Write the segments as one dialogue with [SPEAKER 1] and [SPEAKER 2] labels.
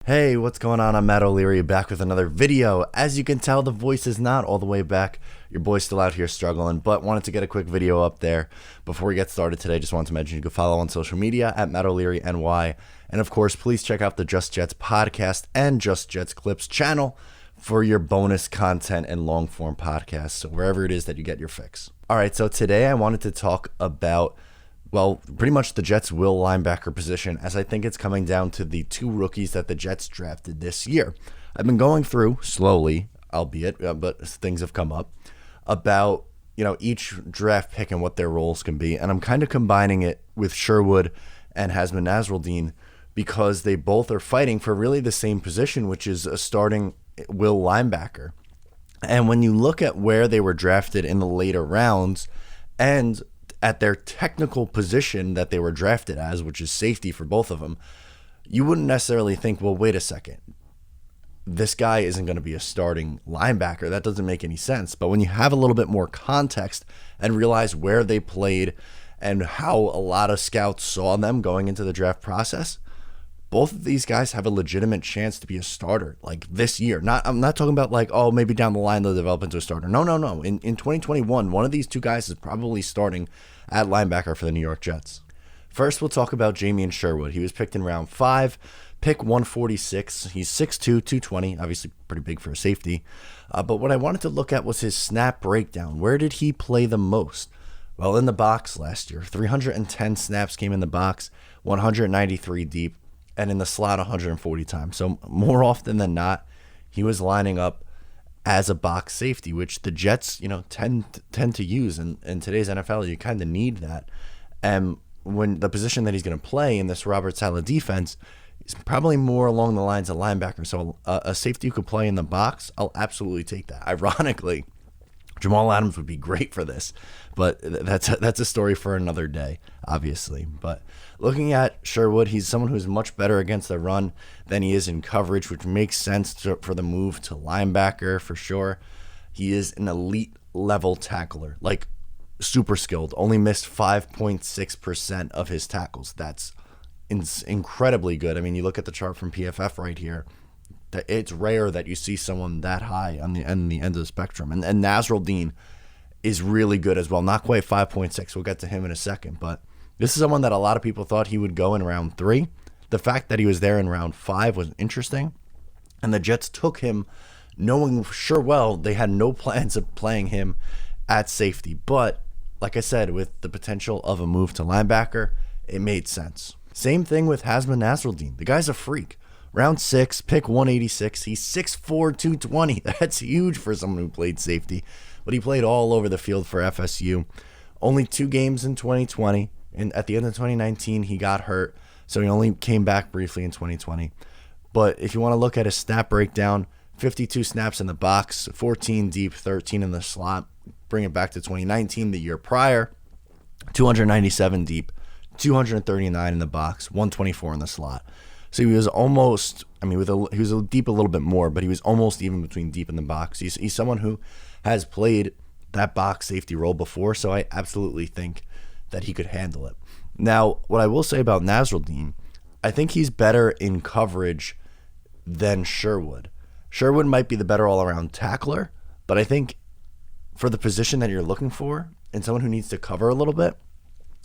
[SPEAKER 1] Hey, what's going on? I'm Matt O'Leary, back with another video. As you can tell, the voice is not all the way back. Your boy's still out here struggling, but wanted to get a quick video up there. Before we get started today, just wanted to mention you can follow on social media at Matt O'Leary NY. And of course, please check out the Just Jets podcast and Just Jets Clips channel for your bonus content and long form podcasts. So wherever it is that you get your fix. All right, so today I wanted to talk about pretty much the Jets' will linebacker position, as I think it's coming down to the two rookies that the Jets drafted this year. I've been going through slowly, albeit, but things have come up about, each draft pick and what their roles can be. And I'm kind of combining it with Sherwood and Hasmah Nasrildeen because they both are fighting for really the same position, which is a starting will linebacker. And when you look at where they were drafted in the later rounds and at their technical position that they were drafted as, which is safety for both of them, you wouldn't necessarily think, well, wait a second, this guy isn't going to be a starting linebacker. That doesn't make any sense. But when you have a little bit more context and realize where they played and how a lot of scouts saw them going into the draft process, both of these guys have a legitimate chance to be a starter like this year. I'm not talking about maybe down the line they'll develop into a starter. No. In 2021, one of these two guys is probably starting at linebacker for the New York Jets. First, we'll talk about Jamien Sherwood. He was picked in round 5, pick 146. He's 6'2", 220, obviously pretty big for a safety. But what I wanted to look at was his snap breakdown. Where did he play the most? Well, in the box last year. 310 snaps came in the box, 193 deep. And in the slot 140 times. So more often than not, he was lining up as a box safety, which the Jets, tend to use. And in today's NFL, you kind of need that. And when the position that he's going to play in this Robert Saleh defense is probably more along the lines of linebacker. So a safety who could play in the box, I'll absolutely take that. Ironically, Jamal Adams would be great for this, but that's a story for another day, obviously. But looking at Sherwood, he's someone who's much better against the run than he is in coverage, which makes sense for the move to linebacker for sure. He is an elite level tackler, like super skilled. Only missed 5.6% of his tackles. That's incredibly good. I mean, you look at the chart from PFF right here. It's rare that you see someone that high on the end of the spectrum. And Nasrildeen is really good as well. Not quite 5.6. We'll get to him in a second. But this is someone that a lot of people thought he would go in round 3. The fact that he was there in round 5 was interesting. And the Jets took him knowing sure well they had no plans of playing him at safety. But like I said, with the potential of a move to linebacker, it made sense. Same thing with Hasmah Nasrildeen. The guy's a freak. Round 6, pick 186. He's 6'4", 220. That's huge for someone who played safety. But he played all over the field for FSU. Only 2 games in 2020. And at the end of 2019, he got hurt. So he only came back briefly in 2020. But if you want to look at his snap breakdown, 52 snaps in the box, 14 deep, 13 in the slot. Bring it back to 2019, the year prior. 297 deep, 239 in the box, 124 in the slot. So he was almost, he was deep a little bit more, but he was almost even between deep in the box. He's someone who has played that box safety role before, so I absolutely think that he could handle it. Now, what I will say about Nasrildeen, I think he's better in coverage than Sherwood. Sherwood might be the better all-around tackler, but I think for the position that you're looking for and someone who needs to cover a little bit,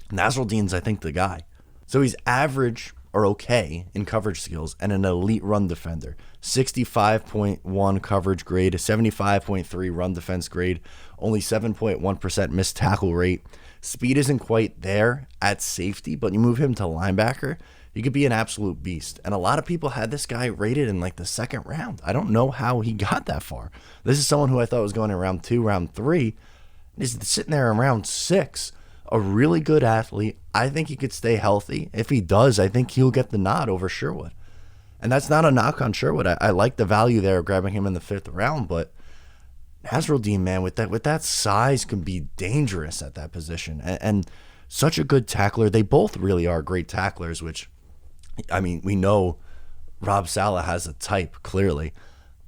[SPEAKER 1] Nasrildeen's, I think, the guy. So he's average or okay in coverage skills and an elite run defender. 65.1 coverage grade, 75.3 run defense grade, only 7.1% missed tackle rate. Speed isn't quite there at safety, but you move him to linebacker, he could be an absolute beast. And a lot of people had this guy rated in the second round. I don't know how he got that far. This is someone who I thought was going in round 2, round 3. He's sitting there in round 6. A really good athlete. I think he could stay healthy. If he does, I think he'll get the nod over Sherwood. And that's not a knock on Sherwood. I like the value there of grabbing him in the 5th round, but Nasrildeen, man, with that size can be dangerous at that position. And such a good tackler. They both really are great tacklers, which, we know Rob Saleh has a type, clearly.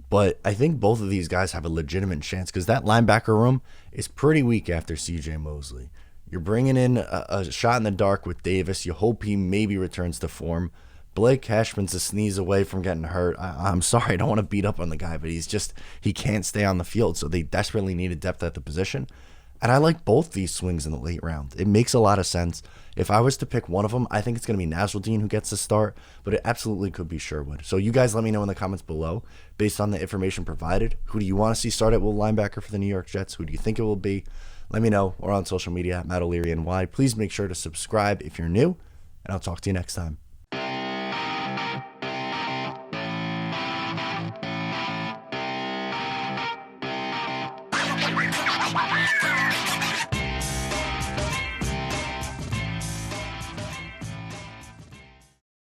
[SPEAKER 1] But I think both of these guys have a legitimate chance because that linebacker room is pretty weak after C.J. Mosley. You're bringing in a shot in the dark with Davis. You hope he maybe returns to form. Blake Cashman's a sneeze away from getting hurt. I'm sorry, I don't want to beat up on the guy, but he can't stay on the field, so they desperately needed depth at the position. And I like both these swings in the late round. It makes a lot of sense. If I was to pick one of them, I think it's going to be Nasrildeen who gets the start, but it absolutely could be Sherwood. So you guys let me know in the comments below, based on the information provided, who do you want to see start at will linebacker for the New York Jets? Who do you think it will be? Let me know, or on social media at Matt O'Leary NY. Please make sure to subscribe if you're new, and I'll talk to you next time.